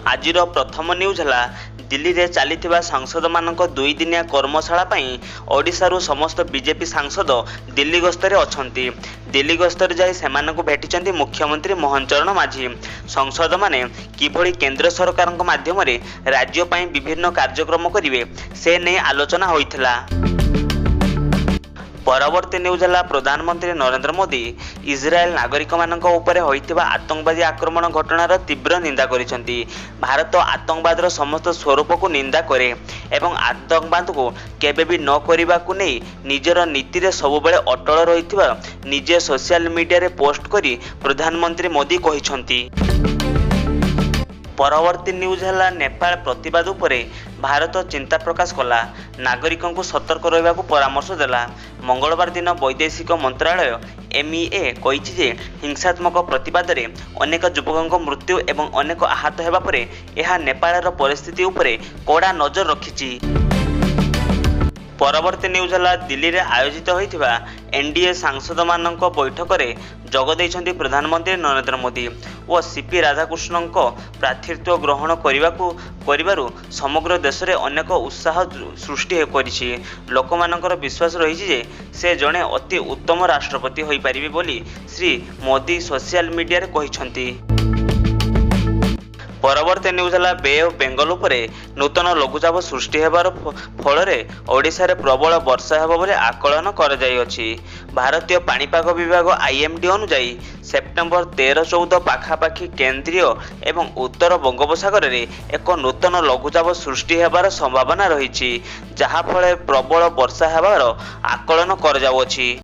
आजिर प्रथम न्यूज है दिल्ली रे चली सांसद मान 2 दिनिया कर्मशाला ओडिशारू समस्त बीजेपी सांसद दिल्ली गस्तर अच्छी। दिल्ली गस्तर जाई सेमानकु भेटिचंती मुख्यमंत्री मोहन चरण माझी। सांसद माने किभली केंद्र सरकार माध्यम राज्य पई विभिन्न कार्यक्रम करिवे से नै आलोचना होइथिला। परवर्ती न्यूज है प्रधानमंत्री नरेंद्र मोदी इजराइल नागरिक मानक उपरे होइथिबा आतंकवादी आक्रमण घटनार तीव्र निंदा करिसेंती। भारत आतंकवादर समस्त स्वरूप को निंदा करे एवं आतंकवाद को केबे भी न करिबा को नै निजर नीति रे सबुबेले अटल रहिथिबा निजे सोशल मीडिया रे पोस्ट करी प्रधानमंत्री मोदी कहिसेंती। परवर्ती न्यूज है नेपाल प्रतिवाद उपरे भारत चिंता प्रकाश कला, नागरिकों को सतर्क रहा परामर्श देला। मंगलवार दिन वैदेशिक मंत्रालय MIA कही जे हिंसात्मक प्रतिवाद रे अनेक युवकों मृत्यु एवं अनेक आहत होगा पर यह नेपाल परिस्थिति उपरे कड़ा नजर रखिछि। परवर्ती न्यूज है दिल्ली रे आयोजित होइथिबा NDA सांसद मानक बैठक रे जोग दैछंती प्रधानमंत्री नरेंद्र मोदी और CP राधाकृष्णन प्रार्थीत्व ग्रहण करिबारु समग्र देश रे अनेक उत्साह सृष्टि करिछि। लोकमानकर विश्वास रहिछि जे से जणे अति उत्तम राष्ट्रपति होई परिबे बोली श्री मोदी सोशल मीडिया रे कहिछंती। परवर्ती न्यूज है बे ऑफ बेंगल उपरे नूतन लघुचाप सृष्टि होबार फल ओडिशा रे प्रबल वर्षा होब बोली आकलन कर जाइअछि। भारतीय पाणीपाग विभाग IMD अनुसार सेप्टेम्बर 13-14 पाखापाखि केंद्रीय एवं उत्तर बंगोपसागर रे एक नूतन लघुचाप सृष्टि होबार संभावना रही, जहा फल प्रबल वर्षा होबार आकलन कर जाउअछि।